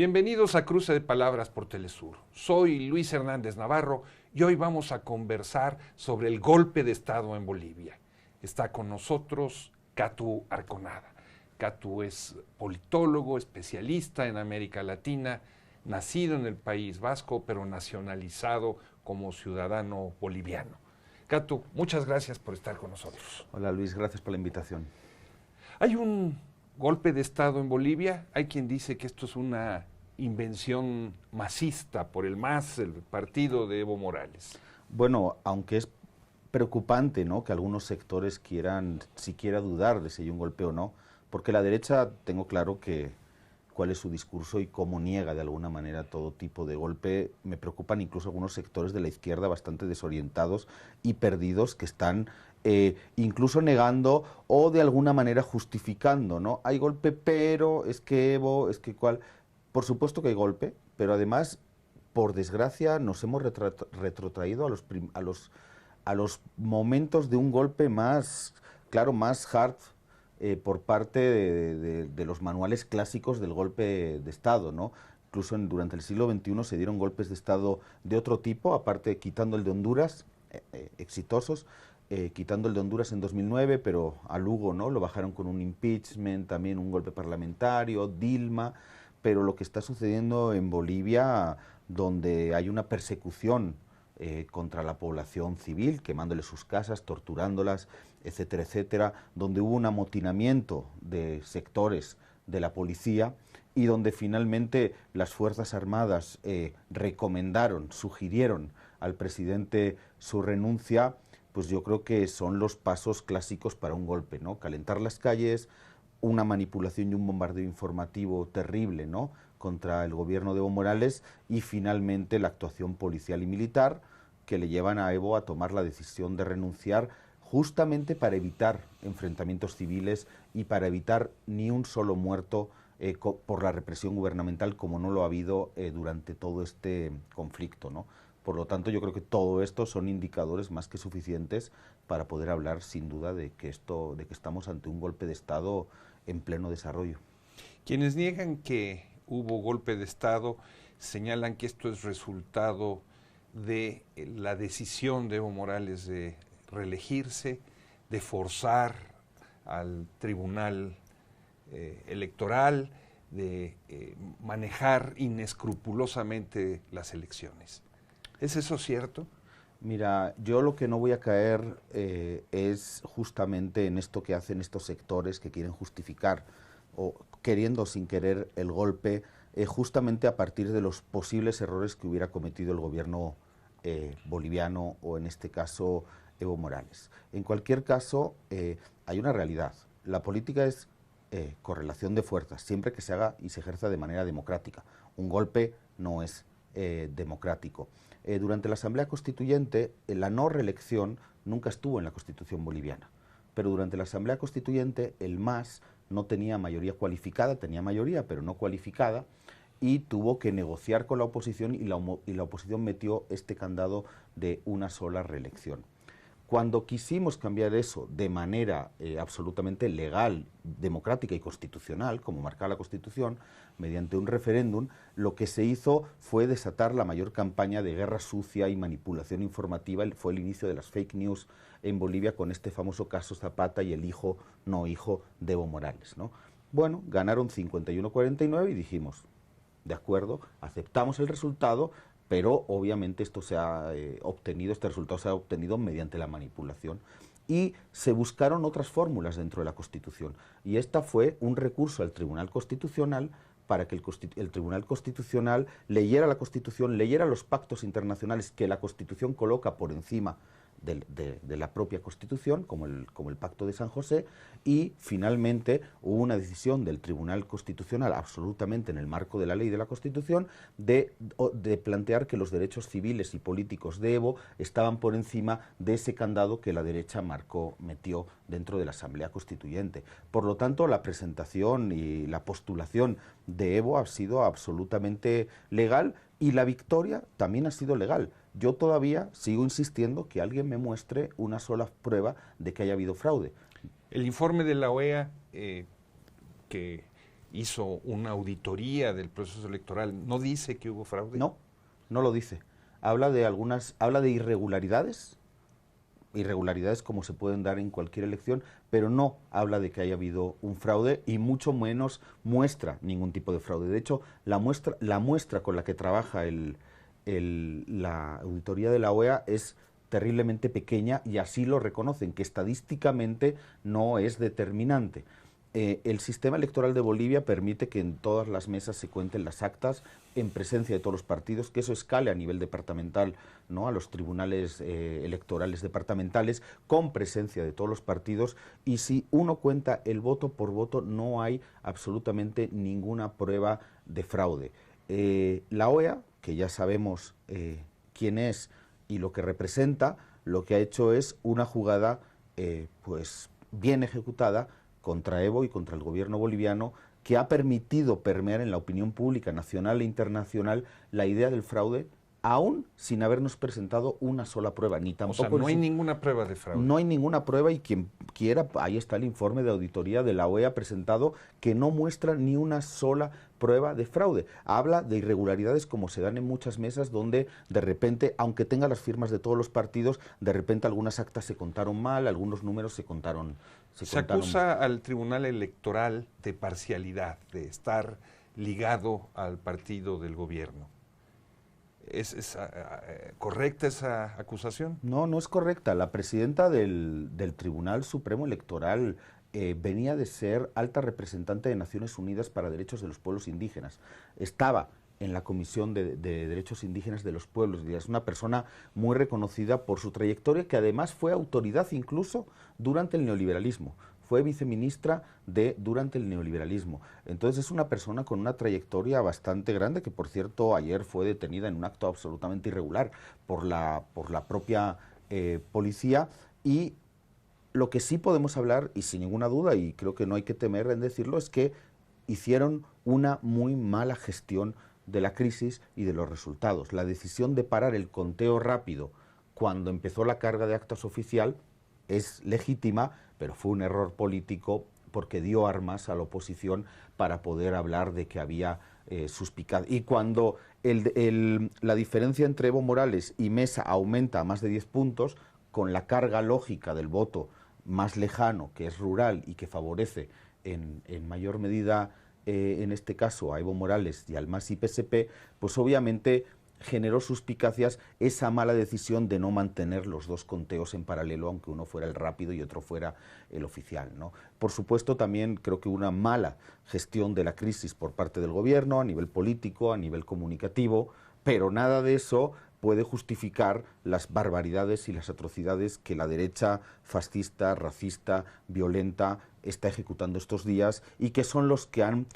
Bienvenidos a Cruce de Palabras por Telesur. Soy Luis Hernández Navarro y hoy vamos a conversar sobre el golpe de Estado en Bolivia. Está con nosotros Catu Arconada. Catu es politólogo, especialista en América Latina, nacido en el País Vasco, pero nacionalizado como ciudadano boliviano. Catu, muchas gracias por estar con nosotros. Hola Luis, gracias por la invitación. Hay un golpe de Estado en Bolivia. Hay quien dice que esto es una invención masista por el MAS, el partido de Evo Morales. Bueno, aunque es preocupante, ¿no?, que algunos sectores quieran siquiera dudar de si hay un golpe o no, porque la derecha, tengo claro cuál es su discurso y cómo niega de alguna manera todo tipo de golpe. Me preocupan incluso algunos sectores de la izquierda bastante desorientados y perdidos que están incluso negando o de alguna manera justificando, ¿no? Hay golpe, pero es que Evo, es que cuál. Por supuesto que hay golpe, pero además, por desgracia, nos hemos retrotraído a los momentos de un golpe más, claro, más hard por parte de los manuales clásicos del golpe de Estado, ¿no? Incluso durante el siglo XXI se dieron golpes de Estado de otro tipo, aparte quitando el de Honduras, exitosos, quitando el de Honduras en 2009, pero a Lugo, ¿no?, lo bajaron con un impeachment, también un golpe parlamentario, Dilma, pero lo que está sucediendo en Bolivia, donde hay una persecución contra la población civil, quemándole sus casas, torturándolas, etcétera, etcétera, donde hubo un amotinamiento de sectores de la policía y donde finalmente las Fuerzas Armadas sugirieron al presidente su renuncia, pues yo creo que son los pasos clásicos para un golpe, ¿no? Calentar las calles, una manipulación y un bombardeo informativo terrible, ¿no?, contra el gobierno de Evo Morales, y finalmente la actuación policial y militar que le llevan a Evo a tomar la decisión de renunciar justamente para evitar enfrentamientos civiles y para evitar ni un solo muerto por la represión gubernamental, como no lo ha habido durante todo este conflicto, ¿no? Por lo tanto, yo creo que todo esto son indicadores más que suficientes para poder hablar sin duda de que estamos ante un golpe de Estado en pleno desarrollo. Quienes niegan que hubo golpe de Estado señalan que esto es resultado de la decisión de Evo Morales de reelegirse, de forzar al tribunal electoral, de manejar inescrupulosamente las elecciones. ¿Es eso cierto? Mira, yo lo que no voy a caer es justamente en esto que hacen estos sectores que quieren justificar o queriendo sin querer el golpe, justamente a partir de los posibles errores que hubiera cometido el gobierno boliviano o en este caso Evo Morales. En cualquier caso, hay una realidad. La política es correlación de fuerzas, siempre que se haga y se ejerza de manera democrática. Un golpe no es democrático. Durante la Asamblea Constituyente, la no reelección nunca estuvo en la Constitución boliviana, pero durante la Asamblea Constituyente el MAS no tenía mayoría cualificada, tenía mayoría pero no cualificada, y tuvo que negociar con la oposición y la oposición metió este candado de una sola reelección. Cuando quisimos cambiar eso de manera absolutamente legal, democrática y constitucional, como marcaba la Constitución, mediante un referéndum, lo que se hizo fue desatar la mayor campaña de guerra sucia y manipulación informativa. Fue el inicio de las fake news en Bolivia con este famoso caso Zapata y el hijo, no hijo, de Evo Morales, ¿no? Bueno, ganaron 51-49 y dijimos, de acuerdo, aceptamos el resultado, pero obviamente este resultado se ha obtenido mediante la manipulación. Y se buscaron otras fórmulas dentro de la Constitución. Y esta fue un recurso al Tribunal Constitucional para que el Tribunal Constitucional leyera la Constitución, leyera los pactos internacionales que la Constitución coloca por encima de la propia Constitución, como el Pacto de San José, y finalmente hubo una decisión del Tribunal Constitucional, absolutamente en el marco de la ley de la Constitución, de plantear que los derechos civiles y políticos de Evo estaban por encima de ese candado que la derecha metió dentro de la Asamblea Constituyente. Por lo tanto, la presentación y la postulación de Evo ha sido absolutamente legal y la victoria también ha sido legal. Yo todavía sigo insistiendo que alguien me muestre una sola prueba de que haya habido fraude. El informe de la OEA que hizo una auditoría del proceso electoral, ¿no dice que hubo fraude? No, no lo dice. Habla de irregularidades, irregularidades como se pueden dar en cualquier elección, pero no habla de que haya habido un fraude y mucho menos muestra ningún tipo de fraude. De hecho, la muestra con la que trabaja la auditoría de la OEA es terriblemente pequeña y así lo reconocen, que estadísticamente no es determinante. El sistema electoral de Bolivia permite que en todas las mesas se cuenten las actas en presencia de todos los partidos, que eso escale a nivel departamental, ¿no?, a los tribunales electorales departamentales, con presencia de todos los partidos, y si uno cuenta el voto por voto no hay absolutamente ninguna prueba de fraude. La OEA, que ya sabemos quién es y lo que representa, lo que ha hecho es una jugada pues bien ejecutada contra Evo y contra el gobierno boliviano, que ha permitido permear en la opinión pública nacional e internacional la idea del fraude, aún sin habernos presentado una sola prueba, ni tampoco... O sea, no hay ninguna prueba de fraude. No hay ninguna prueba, y quien quiera, ahí está el informe de auditoría de la OEA presentado, que no muestra ni una sola prueba de fraude. Habla de irregularidades como se dan en muchas mesas, donde de repente, aunque tenga las firmas de todos los partidos, de repente algunas actas se contaron mal, algunos números se contaron... Se acusa al Tribunal Electoral de parcialidad, de estar ligado al partido del gobierno. ¿Es correcta esa acusación? No, no es correcta. La presidenta del Tribunal Supremo Electoral venía de ser alta representante de Naciones Unidas para Derechos de los Pueblos Indígenas. Estaba en la Comisión de Derechos Indígenas de los Pueblos, y es una persona muy reconocida por su trayectoria, que además fue autoridad incluso durante el neoliberalismo. Fue viceministra durante el neoliberalismo. Entonces es una persona con una trayectoria bastante grande, que por cierto ayer fue detenida en un acto absolutamente irregular por la propia policía. Y lo que sí podemos hablar, y sin ninguna duda, y creo que no hay que temer en decirlo, es que hicieron una muy mala gestión de la crisis y de los resultados. La decisión de parar el conteo rápido cuando empezó la carga de actas oficial es legítima, pero fue un error político, porque dio armas a la oposición para poder hablar de que había suspicacia. Y cuando la diferencia entre Evo Morales y Mesa aumenta a más de 10 puntos, con la carga lógica del voto más lejano, que es rural y que favorece en mayor medida, en este caso, a Evo Morales y al MAS y PSP, pues obviamente generó suspicacias esa mala decisión de no mantener los dos conteos en paralelo, aunque uno fuera el rápido y otro fuera el oficial, ¿no? Por supuesto, también creo que una mala gestión de la crisis por parte del gobierno, a nivel político, a nivel comunicativo, pero nada de eso puede justificar las barbaridades y las atrocidades que la derecha fascista, racista, violenta está ejecutando estos días, y que son los que han,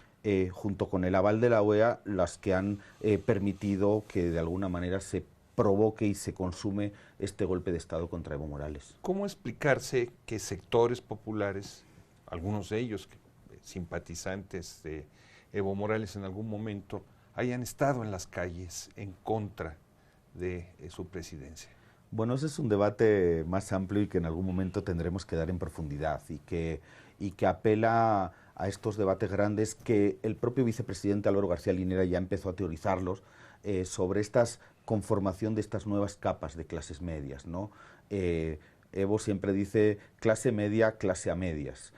junto con el aval de la OEA, las que han permitido que de alguna manera se provoque y se consume este golpe de Estado contra Evo Morales. ¿Cómo explicarse que sectores populares, algunos de ellos simpatizantes de Evo Morales en algún momento, hayan estado en las calles en contra de su presidencia? Bueno, ese es un debate más amplio y que en algún momento tendremos que dar en profundidad, y que apela a estos debates grandes que el propio vicepresidente Álvaro García Linera ya empezó a teorizarlos, sobre esta conformación de estas nuevas capas de clases medias, ¿no? Evo siempre dice clase media, clase a medias,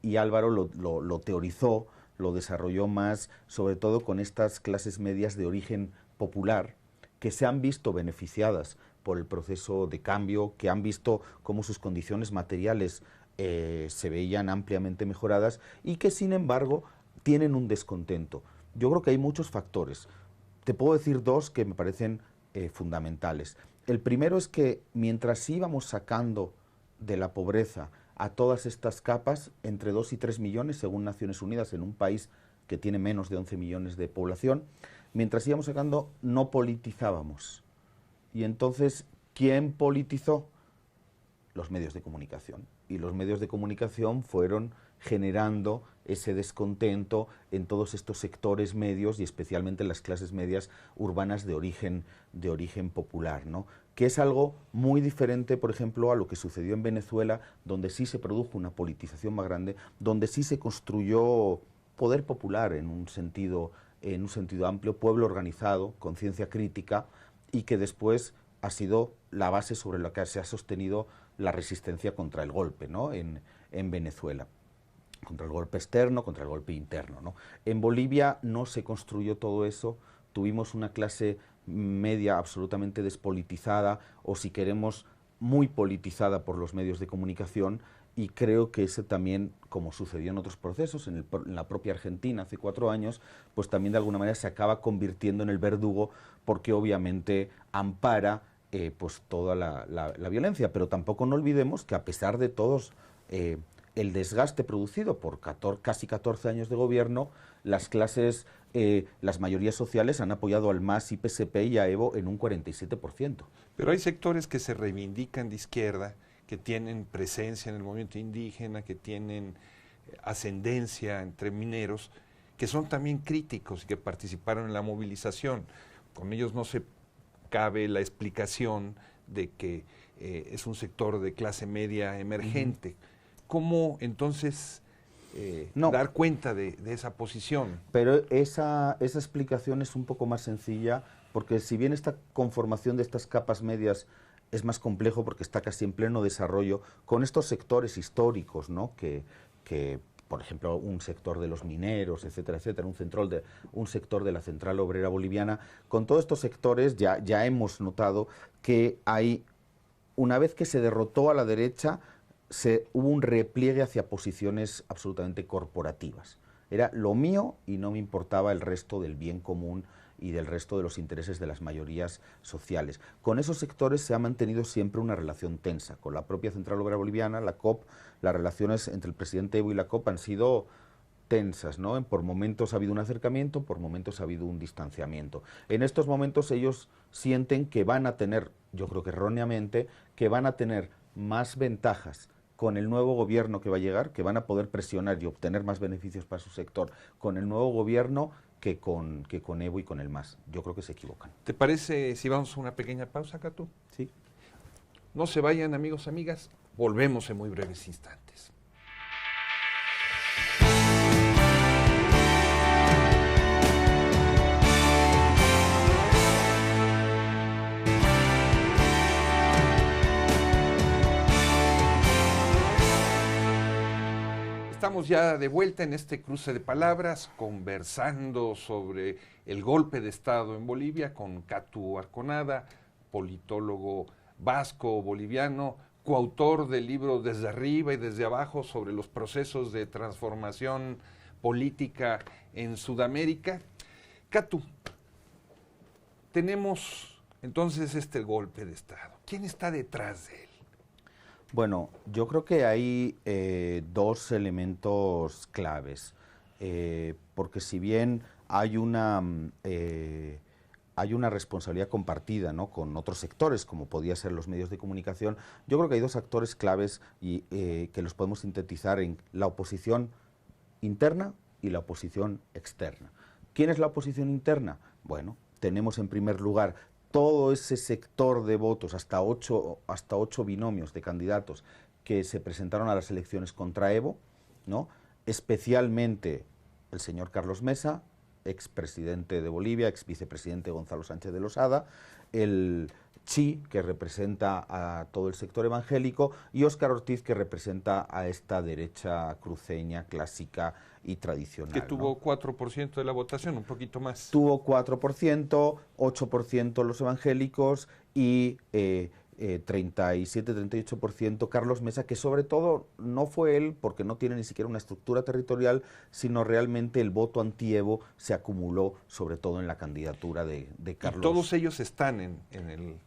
y Álvaro lo teorizó, lo desarrolló más, sobre todo con estas clases medias de origen popular, que se han visto beneficiadas por el proceso de cambio, que han visto cómo sus condiciones materiales se veían ampliamente mejoradas, y que sin embargo tienen un descontento. Yo creo que hay muchos factores. Te puedo decir dos que me parecen fundamentales. El primero es que mientras íbamos sacando de la pobreza a todas estas capas, entre 2 y 3 millones, según Naciones Unidas, en un país que tiene menos de 11 millones de población, mientras íbamos sacando, no politizábamos. Y entonces, ¿quién politizó? Los medios de comunicación. Y los medios de comunicación fueron generando ese descontento en todos estos sectores medios, y especialmente en las clases medias urbanas de origen popular, ¿no? Que es algo muy diferente, por ejemplo, a lo que sucedió en Venezuela, donde sí se produjo una politización más grande, donde sí se construyó poder popular en un sentido amplio, pueblo organizado, conciencia crítica, y que después ha sido la base sobre la que se ha sostenido la resistencia contra el golpe, ¿no? en Venezuela, contra el golpe externo, contra el golpe interno, ¿no? En Bolivia no se construyó todo eso, tuvimos una clase media absolutamente despolitizada, o si queremos, muy politizada por los medios de comunicación, y creo que ese también, como sucedió en otros procesos, en la propia Argentina hace 4 años, pues también de alguna manera se acaba convirtiendo en el verdugo, porque obviamente ampara pues toda la violencia. Pero tampoco no olvidemos que, a pesar de todos el desgaste producido por casi 14 años de gobierno, las clases, las mayorías sociales han apoyado al MAS y PSP y a Evo en un 47%. Pero hay sectores que se reivindican de izquierda, que tienen presencia en el movimiento indígena, que tienen ascendencia entre mineros, que son también críticos y que participaron en la movilización. Con ellos no se cabe la explicación de que es un sector de clase media emergente. ¿Cómo entonces dar cuenta de esa posición? Pero esa explicación es un poco más sencilla, porque si bien esta conformación de estas capas medias es más complejo, porque está casi en pleno desarrollo, con estos sectores históricos, ¿no? que por ejemplo, un sector de los mineros, etcétera, etcétera, un sector de la Central Obrera Boliviana, con todos estos sectores ya hemos notado que hay, una vez que se derrotó a la derecha, hubo un repliegue hacia posiciones absolutamente corporativas. Era lo mío y no me importaba el resto del bien común y del resto de los intereses de las mayorías sociales. Con esos sectores se ha mantenido siempre una relación tensa. Con la propia Central Obrera Boliviana, la COP, las relaciones entre el presidente Evo y la COP han sido tensas, ¿no? Por momentos ha habido un acercamiento, por momentos ha habido un distanciamiento. En estos momentos ellos sienten que van a tener, yo creo que erróneamente, que van a tener más ventajas con el nuevo gobierno que va a llegar, que van a poder presionar y obtener más beneficios para su sector con el nuevo gobierno que con Evo y con el MAS. Yo creo que se equivocan. ¿Te parece si vamos a una pequeña pausa, Catu? Sí. No se vayan, amigos, amigas. Volvemos en muy breves instantes. Estamos ya de vuelta en este cruce de palabras, conversando sobre el golpe de Estado en Bolivia con Catu Arconada, politólogo vasco boliviano, coautor del libro Desde Arriba y Desde Abajo sobre los procesos de transformación política en Sudamérica. Catu, tenemos entonces este golpe de Estado. ¿Quién está detrás de él? Bueno, yo creo que hay 2 elementos claves, porque si bien hay una responsabilidad compartida, ¿no?, con otros sectores, como podía ser los medios de comunicación, yo creo que hay 2 actores claves y que los podemos sintetizar en la oposición interna y la oposición externa. ¿Quién es la oposición interna? Bueno, tenemos en primer lugar todo ese sector de votos, hasta 8 binomios de candidatos que se presentaron a las elecciones contra Evo, ¿no? Especialmente el señor Carlos Mesa, expresidente de Bolivia, exvicepresidente Gonzalo Sánchez de Losada, el Chi, que representa a todo el sector evangélico, y Óscar Ortiz, que representa a esta derecha cruceña, clásica y tradicional. Que tuvo, ¿no?, 4% de la votación, un poquito más. Tuvo 4%, 8% los evangélicos y 37-38% Carlos Mesa, que sobre todo no fue él, porque no tiene ni siquiera una estructura territorial, sino realmente el voto anti-Evo se acumuló sobre todo en la candidatura de Carlos. Y todos ellos están en el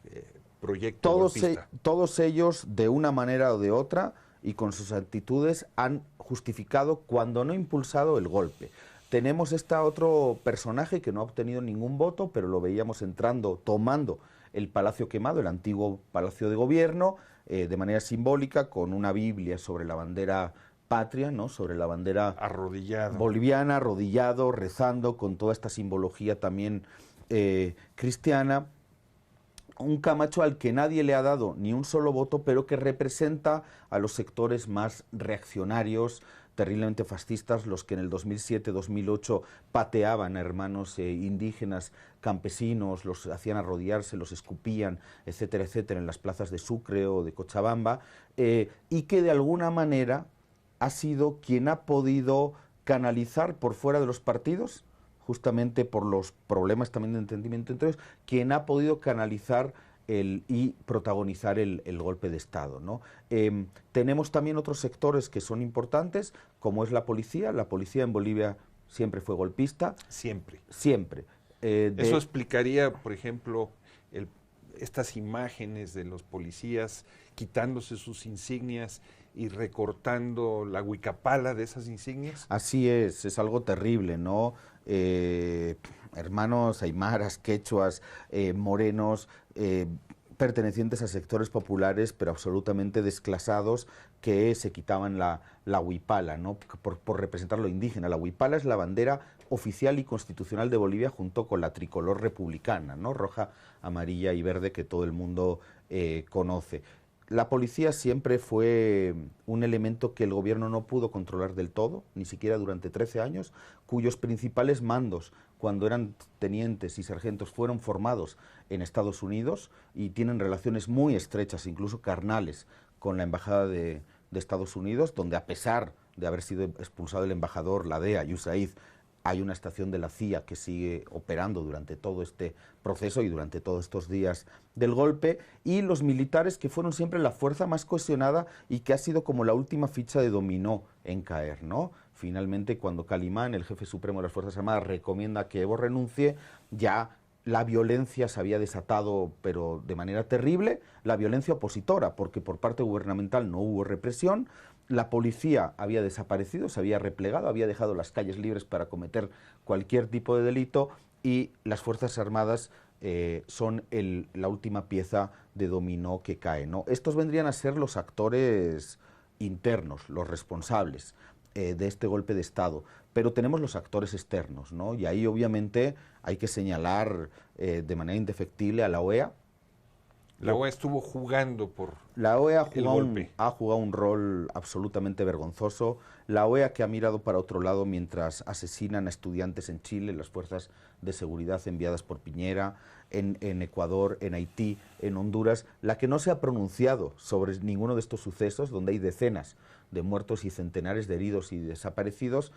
proyecto golpista. Todos ellos, de una manera o de otra, y con sus actitudes, han justificado, cuando no impulsado, el golpe. Tenemos otro personaje que no ha obtenido ningún voto, pero lo veíamos entrando, tomando el Palacio Quemado, el antiguo Palacio de Gobierno, de manera simbólica, con una Biblia sobre la bandera patria, ¿no?, sobre la bandera arrodillado, boliviana, arrodillado, rezando, con toda esta simbología también cristiana. un Camacho al que nadie le ha dado ni un solo voto, pero que representa a los sectores más reaccionarios, terriblemente fascistas, los que en el 2007-2008 pateaban a hermanos indígenas, campesinos, los hacían arrodillarse, los escupían, etcétera, etcétera, en las plazas de Sucre o de Cochabamba, y que de alguna manera ha sido quien ha podido canalizar por fuera de los partidos, justamente por los problemas también de entendimiento entre ellos, quien ha podido canalizar y protagonizar el golpe de Estado, ¿no? Tenemos también otros sectores que son importantes, como es la policía. La policía en Bolivia siempre fue golpista. Siempre. Siempre. Eso explicaría, por ejemplo, estas imágenes de los policías quitándose sus insignias y recortando la huicapala de esas insignias. Así es algo terrible, ¿no? Hermanos aymaras, quechuas, morenos, pertenecientes a sectores populares, pero absolutamente desclasados, que se quitaban la huipala, ¿no? Por representar lo indígena. La huipala es la bandera oficial y constitucional de Bolivia junto con la tricolor republicana, ¿no? Roja, amarilla y verde, que todo el mundo conoce. La policía siempre fue un elemento que el gobierno no pudo controlar del todo, ni siquiera durante 13 años, cuyos principales mandos, cuando eran tenientes y sargentos, fueron formados en Estados Unidos y tienen relaciones muy estrechas, incluso carnales, con la Embajada de Estados Unidos, donde a pesar de haber sido expulsado el embajador, la DEA y USAID, hay una estación de la CIA que sigue operando durante todo este proceso y durante todos estos días del golpe, y los militares, que fueron siempre la fuerza más cohesionada y que ha sido como la última ficha de dominó en caer, ¿no? Finalmente, cuando Calimán, el jefe supremo de las Fuerzas Armadas, recomienda que Evo renuncie, ya la violencia se había desatado, pero de manera terrible, la violencia opositora, porque por parte gubernamental no hubo represión. La policía había desaparecido, se había replegado, había dejado las calles libres para cometer cualquier tipo de delito, y las Fuerzas Armadas son la última pieza de dominó que cae, ¿no? Estos vendrían a ser los actores internos, los responsables de este golpe de Estado, pero tenemos los actores externos, ¿no? Y ahí obviamente hay que señalar de manera indefectible a la OEA. La OEA estuvo jugando por la OEA ha jugado un rol absolutamente vergonzoso. La OEA, que ha mirado para otro lado mientras asesinan a estudiantes en Chile, las fuerzas de seguridad enviadas por Piñera, en Ecuador, en Haití, en Honduras, la que no se ha pronunciado sobre ninguno de estos sucesos, donde hay decenas de muertos y centenares de heridos y desaparecidos.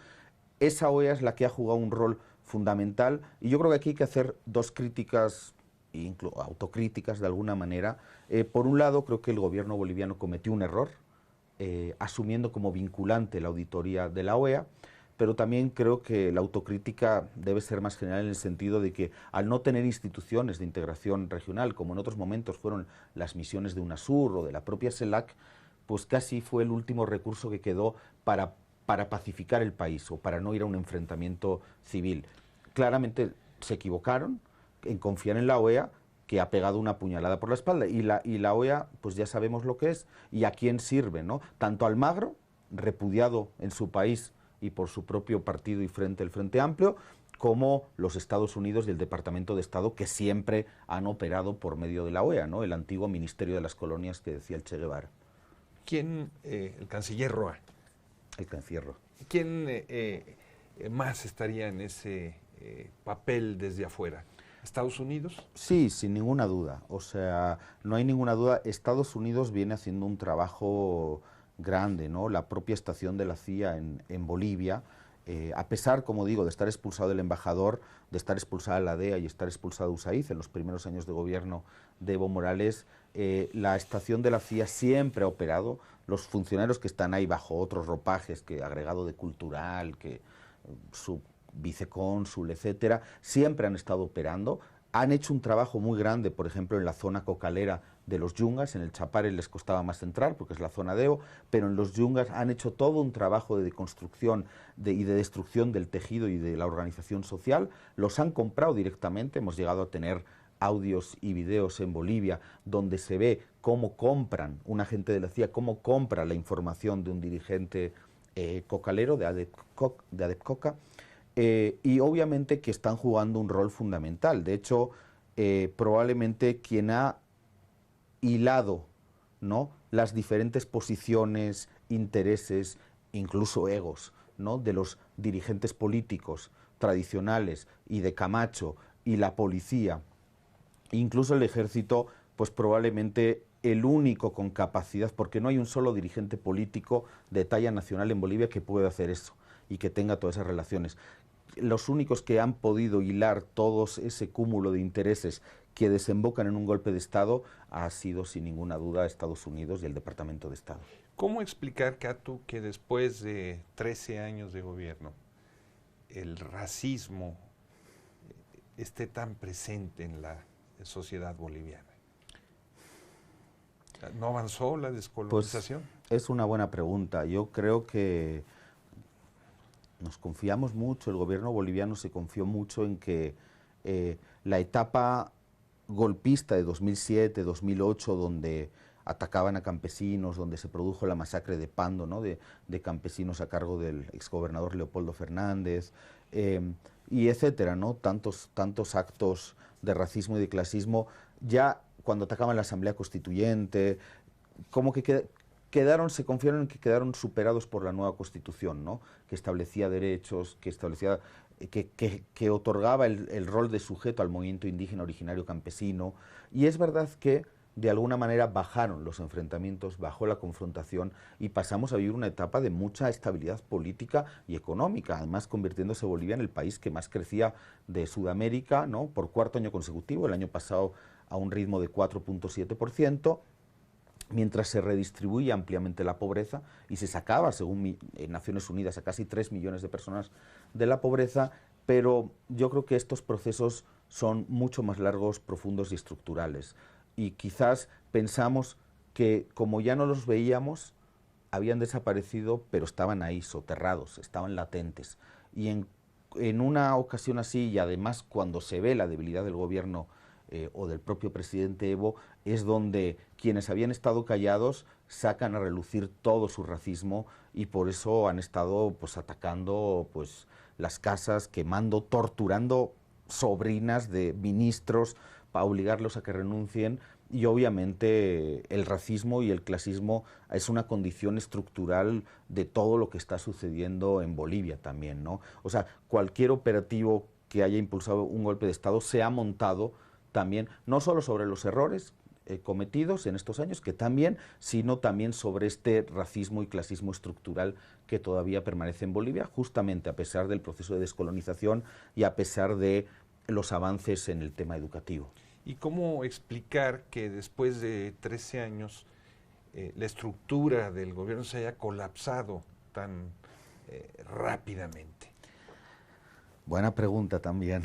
Esa OEA es la que ha jugado un rol fundamental, y yo creo que aquí hay que hacer dos críticas, autocríticas de alguna manera. Por un lado, creo que el gobierno boliviano cometió un error, asumiendo como vinculante la auditoría de la OEA, pero también creo que la autocrítica debe ser más general, en el sentido de que, al no tener instituciones de integración regional, como en otros momentos fueron las misiones de UNASUR o de la propia CELAC, pues casi fue el último recurso que quedó para pacificar el país o para no ir a un enfrentamiento civil. Claramente se equivocaron en confiar en la OEA, que ha pegado una puñalada por la espalda, y la OEA, pues ya sabemos lo que es y a quién sirve, ¿no? Tanto Almagro, repudiado en su país y por su propio partido y el Frente Amplio, como los Estados Unidos y el Departamento de Estado, que siempre han operado por medio de la OEA, ¿no? El antiguo Ministerio de las Colonias que decía el Che Guevara. ¿Quién, el canciller Roa? El canciller Roa. ¿Quién más estaría en ese papel desde afuera? ¿Estados Unidos? Sí, sin ninguna duda. O sea, no hay ninguna duda. Estados Unidos viene haciendo un trabajo grande, ¿no? La propia estación de la CIA en Bolivia, a pesar, como digo, de estar expulsado el embajador, de estar expulsada la DEA y estar expulsado USAID en los primeros años de gobierno de Evo Morales, la estación de la CIA siempre ha operado. Los funcionarios que están ahí bajo otros ropajes, que agregado de cultural, que su vicecónsul, etcétera, siempre han estado operando. Han hecho un trabajo muy grande, por ejemplo, en la zona cocalera de los Yungas. En el Chapare les costaba más entrar porque es la zona de Evo, pero en los Yungas han hecho todo un trabajo de deconstrucción y de destrucción del tejido y de la organización social. Los han comprado directamente. Hemos llegado a tener audios y videos en Bolivia donde se ve cómo compran, un agente de la CIA, cómo compra la información de un dirigente cocalero de ADEP Coca. Y obviamente que están jugando un rol fundamental. De hecho, probablemente quien ha hilado, ¿no?, las diferentes posiciones, intereses, incluso egos, ¿no?, de los dirigentes políticos tradicionales y de Camacho y la policía, incluso el ejército, pues probablemente el único con capacidad, porque no hay un solo dirigente político de talla nacional en Bolivia que pueda hacer eso y que tenga todas esas relaciones. Los únicos que han podido hilar todos ese cúmulo de intereses que desembocan en un golpe de Estado ha sido sin ninguna duda Estados Unidos y el Departamento de Estado. ¿Cómo explicar, Catu, que después de 13 años de gobierno el racismo esté tan presente en la sociedad boliviana? ¿No avanzó la descolonización? Pues es una buena pregunta. Yo creo que nos confiamos mucho, el gobierno boliviano se confió mucho en que la etapa golpista de 2007, 2008, donde atacaban a campesinos, donde se produjo la masacre de Pando, ¿no?, de campesinos a cargo del exgobernador Leopoldo Fernández, y etcétera, ¿no?, tantos actos de racismo y de clasismo, ya cuando atacaban la Asamblea Constituyente, como que se confiaron en que quedaron superados por la nueva Constitución, ¿no?, que establecía derechos, que establecía, que otorgaba el rol de sujeto al movimiento indígena originario campesino. Y es verdad que de alguna manera bajaron los enfrentamientos, bajó la confrontación y pasamos a vivir una etapa de mucha estabilidad política y económica, además convirtiéndose Bolivia en el país que más crecía de Sudamérica, ¿no?, por cuarto año consecutivo, el año pasado a un ritmo de 4.7%, mientras se redistribuía ampliamente la pobreza y se sacaba, según Naciones Unidas, a casi 3 millones de personas de la pobreza, pero yo creo que estos procesos son mucho más largos, profundos y estructurales. Y quizás pensamos que como ya no los veíamos, habían desaparecido, pero estaban ahí, soterrados, estaban latentes. Y en una ocasión así, y además cuando se ve la debilidad del gobierno o del propio presidente Evo, es donde quienes habían estado callados sacan a relucir todo su racismo y por eso han estado pues atacando pues las casas, quemando, torturando sobrinas de ministros para obligarlos a que renuncien. Y obviamente el racismo y el clasismo es una condición estructural de todo lo que está sucediendo en Bolivia también, ¿no? O sea, cualquier operativo que haya impulsado un golpe de Estado se ha montado también, no solo sobre los errores cometidos en estos años, que también, sino también sobre este racismo y clasismo estructural que todavía permanece en Bolivia, justamente a pesar del proceso de descolonización y a pesar de los avances en el tema educativo. ¿Y cómo explicar que después de 13 años la estructura del gobierno se haya colapsado tan rápidamente? Buena pregunta también.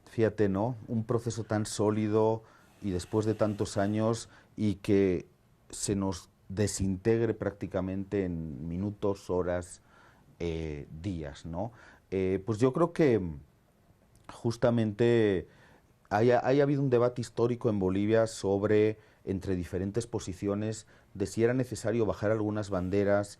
Fíjate, ¿no? Un proceso tan sólido y después de tantos años y que se nos desintegre prácticamente en minutos, horas, días, ¿no? Pues yo creo que justamente haya habido un debate histórico en Bolivia sobre, entre diferentes posiciones, de si era necesario bajar algunas banderas,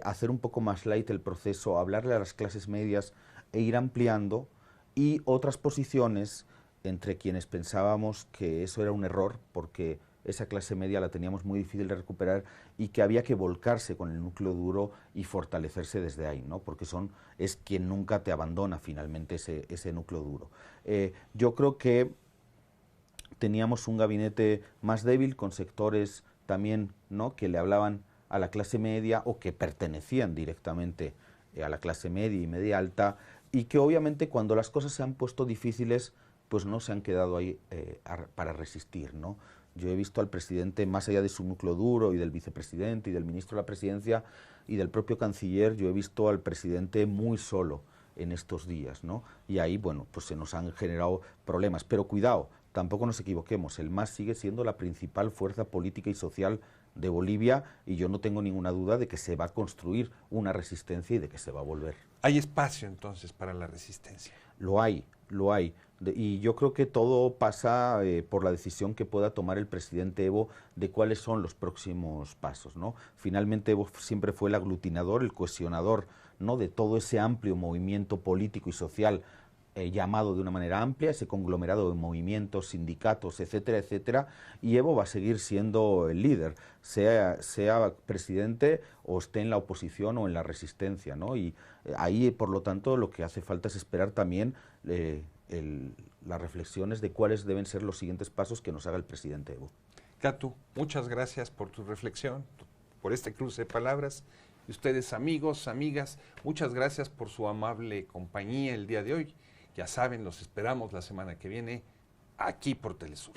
hacer un poco más light el proceso, hablarle a las clases medias e ir ampliando, y otras posiciones entre quienes pensábamos que eso era un error porque esa clase media la teníamos muy difícil de recuperar y que había que volcarse con el núcleo duro y fortalecerse desde ahí, ¿no? Porque es quien nunca te abandona finalmente ese núcleo duro. Yo creo que teníamos un gabinete más débil con sectores también, ¿no?, que le hablaban a la clase media o que pertenecían directamente a la clase media y media alta, y que obviamente cuando las cosas se han puesto difíciles, pues no se han quedado ahí para resistir, ¿no? Yo he visto al presidente, más allá de su núcleo duro y del vicepresidente y del ministro de la presidencia y del propio canciller, yo he visto al presidente muy solo en estos días, ¿no? Y ahí, bueno, pues se nos han generado problemas. Pero cuidado, tampoco nos equivoquemos, el MAS sigue siendo la principal fuerza política y social de Bolivia y yo no tengo ninguna duda de que se va a construir una resistencia y de que se va a volver. ¿Hay espacio entonces para la resistencia? Lo hay, lo hay. Y yo creo que todo pasa por la decisión que pueda tomar el presidente Evo de cuáles son los próximos pasos, ¿no? Finalmente Evo siempre fue el aglutinador, el cohesionador, ¿no?, de todo ese amplio movimiento político y social llamado de una manera amplia, ese conglomerado de movimientos, sindicatos, etcétera, etcétera, y Evo va a seguir siendo el líder, sea presidente o esté en la oposición o en la resistencia, ¿no? Y ahí, por lo tanto, lo que hace falta es esperar también las reflexiones de cuáles deben ser los siguientes pasos que nos haga el presidente Evo. Catu, muchas gracias por tu reflexión, por este cruce de palabras. Y ustedes, amigos, amigas, muchas gracias por su amable compañía el día de hoy. Ya saben, los esperamos la semana que viene aquí por Telesur.